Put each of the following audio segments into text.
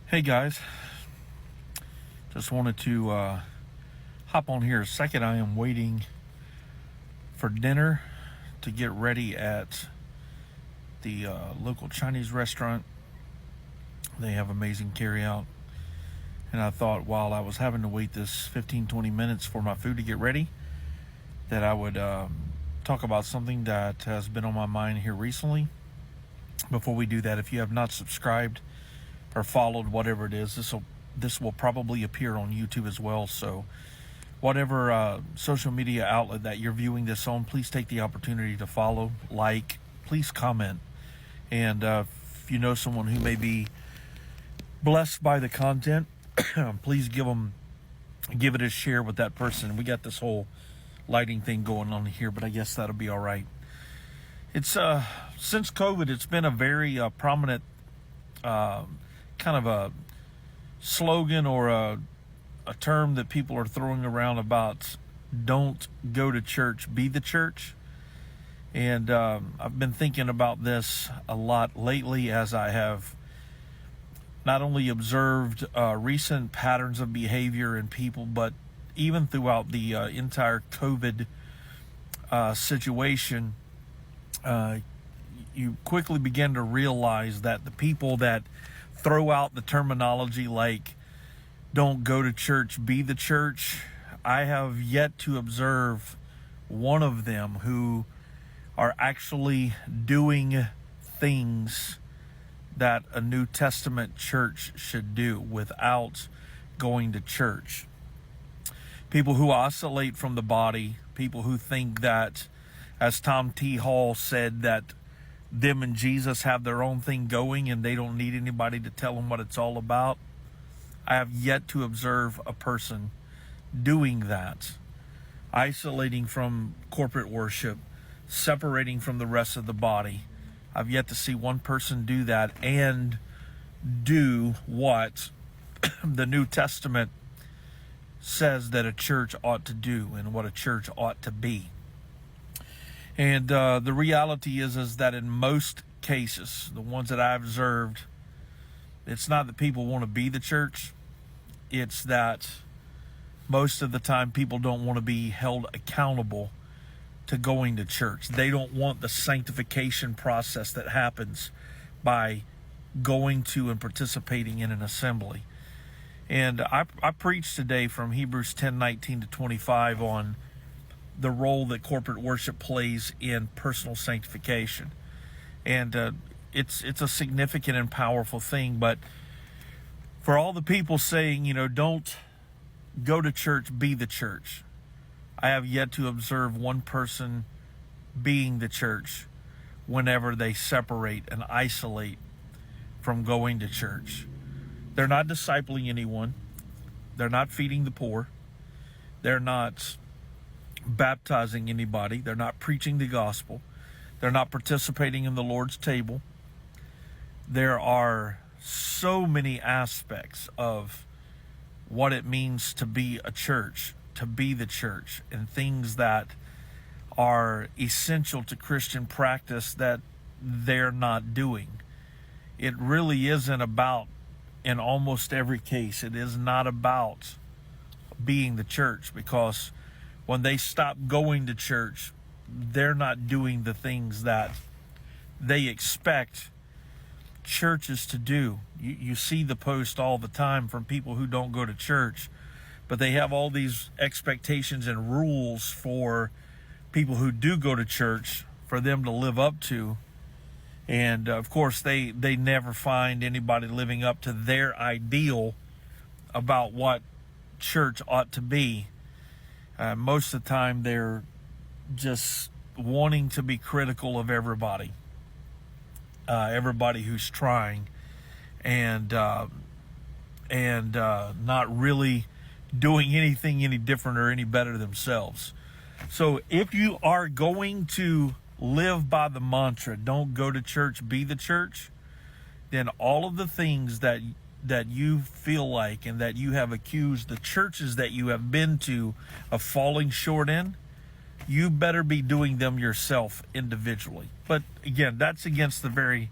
Hey guys, just wanted to hop on here a second. I am waiting for dinner to get ready at the local Chinese restaurant. They have amazing carryout, and I thought while I was having to wait this 15-20 minutes for my food to get ready, that I would talk about something that has been on my mind here recently. Before we do that, if you have not subscribed or followed, whatever it is, this will probably appear on YouTube as well. So whatever social media outlet that you're viewing this on, please take the opportunity to follow, like, please comment, and if you know someone who may be blessed by the content, please give it a share with that person. We got this whole lighting thing going on here, but I guess that'll be all right. It's since COVID, it's been a very prominent kind of a slogan or a term that people are throwing around about don't go to church, be the church. And I've been thinking about this a lot lately as I have not only observed recent patterns of behavior in people, but even throughout the entire COVID situation. You quickly begin to realize that the people that throw out the terminology like don't go to church, be the church, I have yet to observe one of them who are actually doing things that a New Testament church should do without going to church. People who oscillate from the body, people who think that, as Tom T. Hall said, that them and Jesus have their own thing going and they don't need anybody to tell them what it's all about. I have yet to observe a person doing that, isolating from corporate worship, separating from the rest of the body. I've yet to see one person do that and do what the New Testament says that a church ought to do and what a church ought to be. And the reality is that in most cases, the ones that I've observed, it's not that people want to be the church. It's that most of the time people don't want to be held accountable to going to church. They don't want the sanctification process that happens by going to and participating in an assembly. And I preached today from Hebrews 10:19 to 25 on the role that corporate worship plays in personal sanctification. And it's a significant and powerful thing. But for all the people saying, don't go to church, be the church, I have yet to observe one person being the church whenever they separate and isolate from going to church. They're not discipling anyone. They're not feeding the poor. They're not baptizing anybody. They're not preaching the gospel. They're not participating in the Lord's table. There are so many aspects of what it means to be a church, to be the church, and things that are essential to Christian practice that they're not doing. It really isn't about, in almost every case, it is not about being the church, because when they stop going to church, they're not doing the things that they expect churches to do. You see the post all the time from people who don't go to church, but they have all these expectations and rules for people who do go to church for them to live up to. And of course, they never find anybody living up to their ideal about what church ought to be. Most of the time, they're just wanting to be critical of everybody who's trying, and not really doing anything any different or any better themselves. So if you are going to live by the mantra, don't go to church, be the church, then all of the things that you feel like and that you have accused the churches that you have been to of falling short in, you better be doing them yourself individually. But again, that's against the very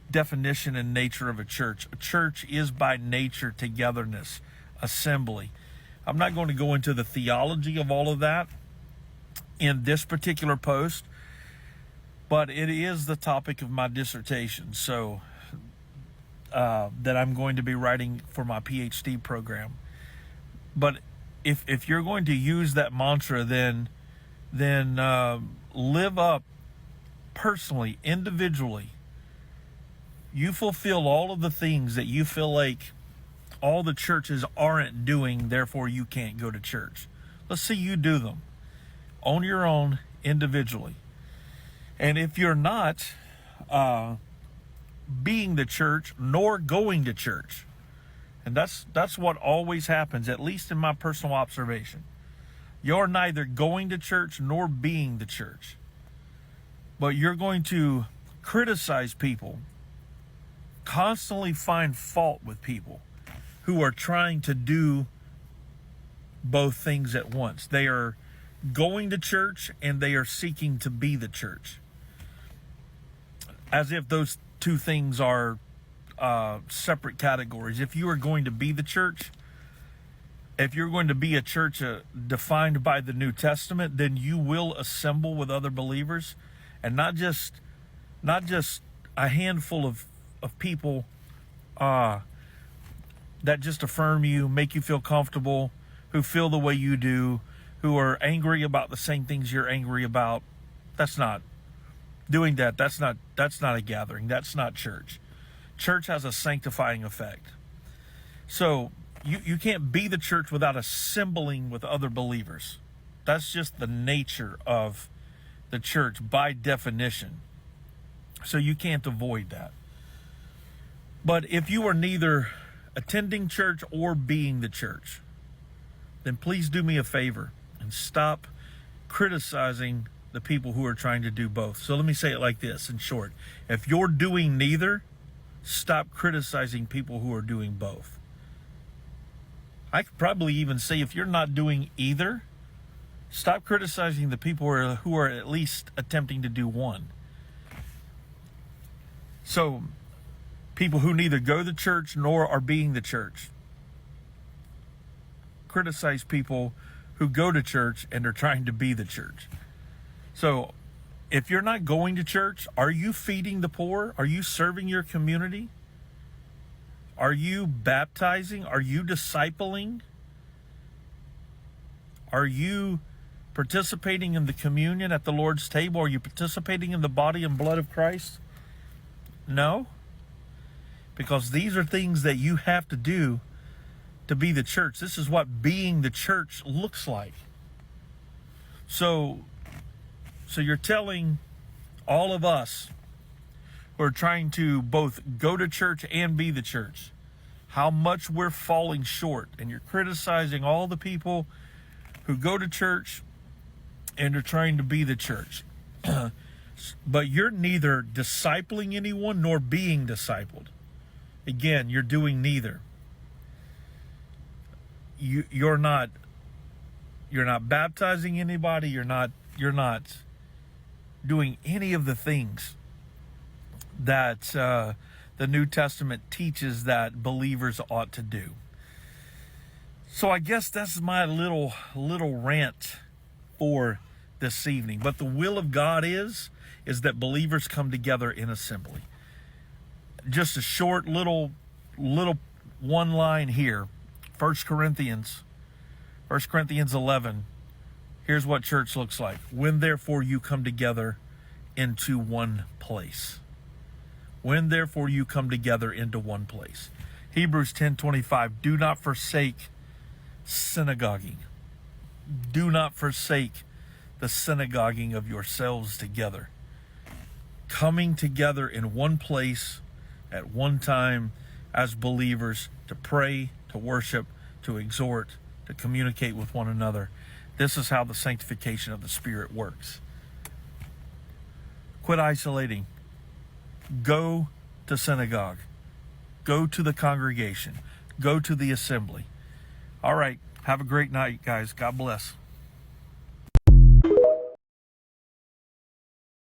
definition and nature of a church. A church is by nature togetherness, assembly. I'm not going to go into the theology of all of that in this particular post, but it is the topic of my dissertation, so that I'm going to be writing for my PhD program. But if you're going to use that mantra, then live up personally, individually. You fulfill all of the things that you feel like all the churches aren't doing, therefore you can't go to church. Let's see you do them on your own, individually. And if you're not being the church nor going to church, and that's what always happens, at least in my personal observation. You're neither going to church nor being the church, but you're going to criticize people, constantly find fault with people who are trying to do both things at once. They are going to church and they are seeking to be the church, as if those two things are separate categories. If you are going to be the church, if you're going to be a church defined by the New Testament, then you will assemble with other believers, and not just a handful of people that just affirm you, make you feel comfortable, who feel the way you do, who are angry about the same things you're angry about. That's not doing that. That's not a gathering. That's not church. Church has a sanctifying effect. So you can't be the church without assembling with other believers. That's just the nature of the church by definition. So you can't avoid that. But if you are neither attending church or being the church, then please do me a favor and stop criticizing the people who are trying to do both. So let me say it like this in short. If you're doing neither, stop criticizing people who are doing both. I could probably even say if you're not doing either, stop criticizing the people who are at least attempting to do one. So people who neither go to church nor are being the church. Criticize people who go to church and are trying to be the church. So if you're not going to church, are you feeding the poor? Are you serving your community? Are you baptizing? Are you discipling? Are you participating in the communion at the Lord's table? Are you participating in the body and blood of Christ? No. Because these are things that you have to do to be the church. This is what being the church looks like. So you're telling all of us who are trying to both go to church and be the church how much we're falling short, and you're criticizing all the people who go to church and are trying to be the church. But you're neither discipling anyone nor being discipled. Again, you're doing neither. You're not baptizing anybody. You're not doing any of the things that the New Testament teaches that believers ought to do. So I guess that's my little rant for this evening. But the will of God is that believers come together in assembly. Just a short little one line here. 1 Corinthians 11. Here's what church looks like. When therefore you come together into one place. When therefore you come together into one place. Hebrews 10:25. Do not forsake synagoguing. Do not forsake the synagoguing of yourselves together. Coming together in one place at one time as believers to pray, to worship, to exhort, to communicate with one another. This is how the sanctification of the Spirit works. Quit isolating. Go to synagogue. Go to the congregation. Go to the assembly. All right. Have a great night, guys. God bless.